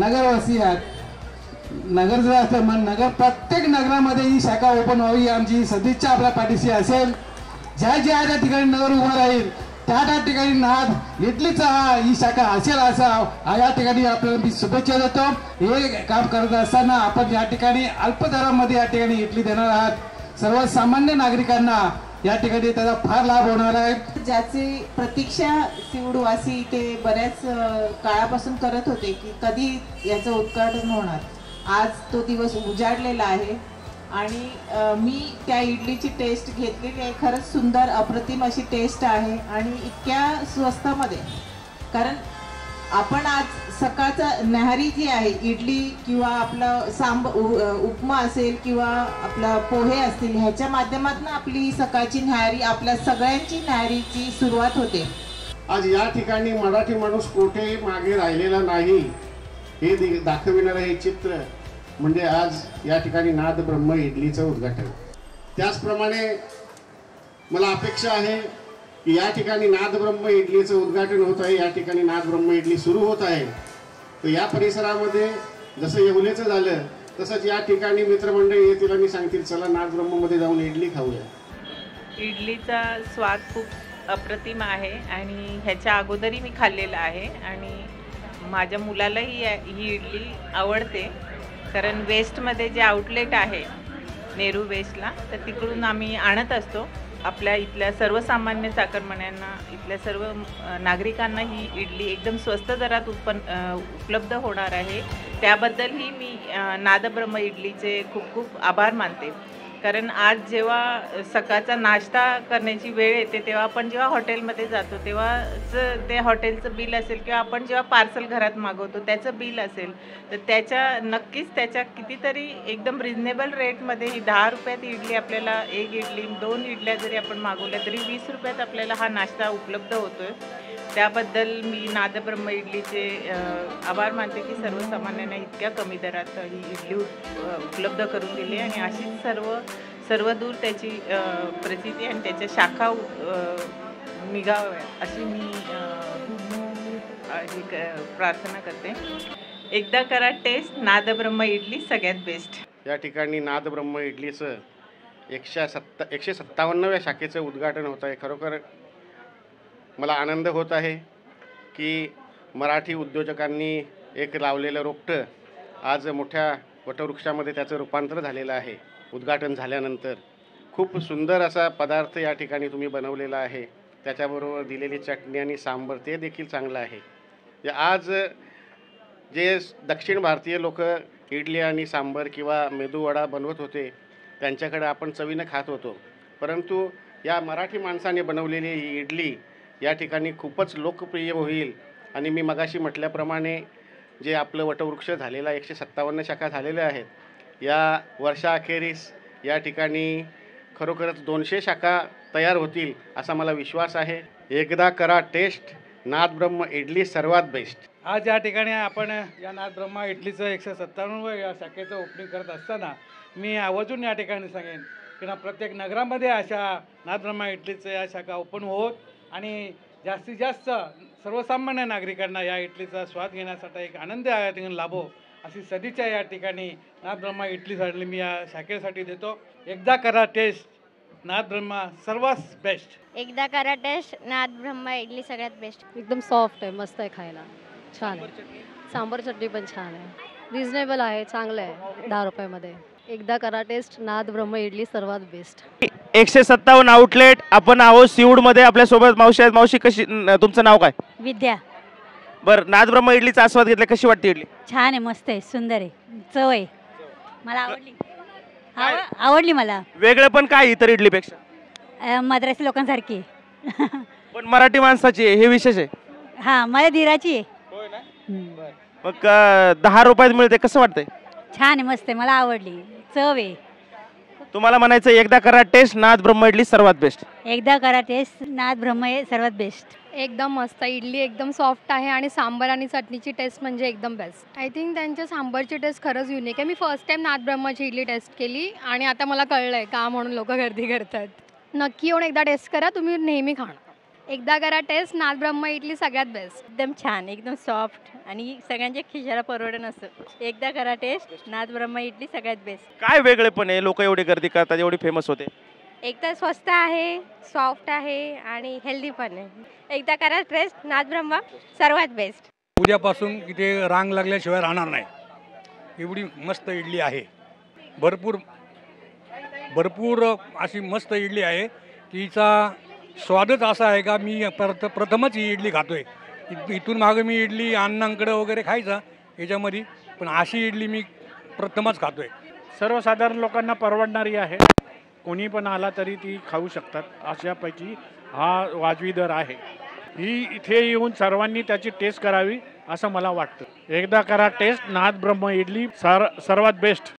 नगरवासी आहात, नगर जर असतं मन नगर प्रत्येक नगरामध्ये ही शाखा ओपन व्हावी आमची सदिच्छा आपल्या पाठीशी असेल. ज्या ज्या त्या ठिकाणी नगर उभं राहील त्या त्या ठिकाणी नाद इडलीचा ही शाखा असेल असा या ठिकाणी आपल्याला मी शुभेच्छा देतो. हे काम करत असताना आपण या ठिकाणी अल्पदरामध्ये या ठिकाणी इडली देणार आहात. सर्वसामान्य नागरिकांना या ठिकाणी त्याचा फार लाभ होणार आहे. ज्याची प्रतीक्षा सिवडवासी ते बऱ्याच काळापासून करत होते की कधी याचं उद्घाटन होणार. आज तो दिवस उजाडलेला आहे आणि मी त्या इडलीची टेस्ट घेतलेली आहे. खरंच सुंदर अप्रतिम अशी टेस्ट आहे आणि इतक्या स्वस्तामध्ये. कारण आपण आज सकाळचा न्याहारी जी आहे इडली किंवा आपलं उपमा असेल किंवा आपला पोहे असतील ह्याच्या माध्यमातून आपली ही सकाळची न्याहारी आपल्या सगळ्यांची न्याहारीची सुरुवात होते. आज या ठिकाणी मराठी माणूस कोठे मागे राहिलेला नाही हे दाखविणारं हे चित्र म्हणजे आज या ठिकाणी नाद ब्रह्म इडलीचं उद्घाटन. त्याचप्रमाणे मला अपेक्षा आहे की या ठिकाणी नाद ब्रह्म इडलीचं उद्घाटन होत आहे, या ठिकाणी नाद ब्रह्म इडली सुरू होत आहे. तर या परिसरामध्ये जसं येवलेचं झालं तसंच या ठिकाणी मित्रमंडळी येतील आणि सांगतील चला नाद ब्रह्ममध्ये जाऊन इडली खाऊया. इडलीचा स्वाद खूप अप्रतिम आहे आणि ह्याच्या अगोदरही मी खाल्लेला आहे आणि माझ्या मुलालाही ही इडली आवडते. कारण वेस्टमध्ये जे आउटलेट आहे नेहरू वेस्टला तर तिकडून आम्ही आणत असतो. आपल्या इथल्या सर्वसामान्य चाकरमान्यांना इथल्या सर्व नागरिकांना ही इडली एकदम स्वस्त दरात उपलब्ध होणार आहे. त्याबद्दलही मी नादब्रह्म इडलीचे खूप खूप आभार मानते. कारण आज जेव्हा सकाळचा नाश्ता करण्याची वेळ येते तेव्हा आपण जेव्हा हॉटेलमध्ये जातो तेव्हाच ते हॉटेलचं बिल असेल किंवा आपण जेव्हा पार्सल घरात मागवतो त्याचं बिल असेल तर नक्कीच त्याच्या कितीतरी एकदम रिजनेबल रेटमध्ये ही 10 रुपयात इडली आपल्याला एक इडली 2 इडल्या जरी आपण मागवल्या तरी 20 रुपयात आपल्याला हा नाश्ता उपलब्ध होतो आहे. त्याबद्दल मी नादब्रह्म इडलीचे आभार मानते की सर्वसामान्यांना इतक्या कमी दरात ही इडली उपलब्ध करून दिली आणि अशीच सर्वदूर त्याची प्रचिती आणि त्याच्या शाखा निघाव्या अशी मी प्रार्थना करते. एकदा करा टेस्ट नादब्रह्म इडली सगळ्यात बेस्ट. या ठिकाणी नादब्रह्म इडलीचं 157व्या शाखेचं उद्घाटन होत आहे. खरोखर मला आनंद होत आहे की मराठी उद्योजकांनी एक लावलेलं रोपटं आज मोठ्या वटवृक्षामध्ये त्याचं रूपांतर झालेलं आहे. उद्घाटन झाल्यानंतर खूप सुंदर असा पदार्थ या ठिकाणी तुम्ही बनवलेला आहे. त्याच्याबरोबर दिलेली चटणी आणि सांबर ते देखील चांगलं आहे. आज जे दक्षिण भारतीय लोक इडली आणि सांबर किंवा मेदूवडा बनवत होते त्यांच्याकडे आपण चवीनं खात होतो, परंतु या मराठी माणसाने बनवलेली ही इडली या ठिकाणी खूपच लोकप्रिय होईल. आणि मी मगाशी म्हटल्याप्रमाणे जे आपलं वटवृक्ष झालेला 157 शाखा झालेल्या आहेत या वर्षाअखेरीस या ठिकाणी खरोखरच 200 शाखा तयार होतील असा मला विश्वास आहे. एकदा करा टेस्ट नादब्रह्म इडली सर्वात बेस्ट. आज या ठिकाणी आपण या नादब्रह्म इडलीचं 157व्या या शाखेचं ओपनिंग करत असताना मी आवर्जून या ठिकाणी सांगेन की प्रत्येक नगरामध्ये अशा नादब्रह्म इडलीचं या शाखा ओपन होत आणि जास्तीत जास्त सर्वसामान्य नागरिकांना या इडलीचा स्वाद घेण्यासाठी एक आनंद या ठिकाणी लाभो अशी सदिच्छा या ठिकाणी नादब्रह्म इडलीसाठी मी या शाखेसाठी देतो. एकदा करा टेस्ट नादब्रह्म सर्वात बेस्ट. एकदा करा टेस्ट नादब्रह्म इडली सगळ्यात बेस्ट. एकदम सॉफ्ट आहे, मस्त आहे, खायला छान आहे. सांबर चटणी पण छान आहे, रिजनेबल आहे, चांगलं आहे 10 रुपयामध्ये. एकदा करा टेस्ट नादब्रह्म इडली सर्वात बेस्ट. 157 आउटलेट आपण आहोत सिवूडमध्ये. आपल्यासोबत मावशी आहेत. मावशी कशी, तुमचं नाव काय? विद्या. बरं, नादब्रह्म इडलीचा आस्वाद घेतला, कशी वाटते इडली? छान आहे, मस्त आहे, सुंदर आहे, चव आहे, मला आवडली. आवडली मला. वेगळं पण काय इतर इडलीपेक्षा? मद्रासी लोकांसारखी पण मराठी माणसाची आहे, हे विशेष आहे. हा, मला धीराची आहे. मग 10 रुपयात मिळते, कसं वाटतंय? छान आहे, मस्त आहे, मला आवडली, चव आहे. तुम्हाला म्हणायचं एकदा करा टेस्ट नादब्रह्म इडली सर्वात बेस्ट. एकदा करा टेस्ट नादब्रह्म सर्वात बेस्ट. एकदम मस्त इडली, एकदम सॉफ्ट आहे आणि सांबर आणि चटणीची टेस्ट म्हणजे एकदम बेस्ट. आय थिंक त्यांच्या सांबरची टेस्ट खरंच युनिक आहे. मी फर्स्ट टाइम नादब्रह्माची इडली टेस्ट केली आणि आता मला कळलं आहे का म्हणून लोक गर्दी करतात. नक्की येऊन एकदा टेस्ट करा, तुम्ही नेहमी खाणार. एकदा करा टेस्ट नाद ब्रह्म इडली सगळ्यात बेस्ट. एकदम छान, एकदम सॉफ्ट आणि सगळ्यांच्या खिशाला परवडण असं. एकदा करा टेस्ट नाद ब्रह्म इडली सगळ्यात बेस्ट. काय वेगळेपण आहे, लोक एवढी गर्दी करतात, एवढी फेमस होते? एकदा स्वस्त आहे, सॉफ्ट आहे आणि हेल्दी पण आहे. एकदा करा टेस्ट नाद ब्रह्म सर्वात बेस्ट. उद्यापासून इथे रांग लागल्याशिवाय राहणार नाही. एवढी मस्त इडली आहे. भरपूर अशी मस्त इडली आहे की हिचा स्वादच असा आहे का मी प्रथमच ही इडली खातोय. इथून मागे मी इडली अण्णांकडे वगैरे खायचा याच्यामध्ये, पण अशी इडली मी प्रथमच खातोय. सर्वसाधारण लोकांना परवडणारी आहे. कोणी पण आला तरी ती खाऊ शकतात. अशापैकी हा वाजवी दर आहे. ही इथे येऊन सर्वांनी त्याची टेस्ट करावी असं मला वाटतं. एकदा करा टेस्ट नाद ब्रह्म इडली सर्वात बेस्ट.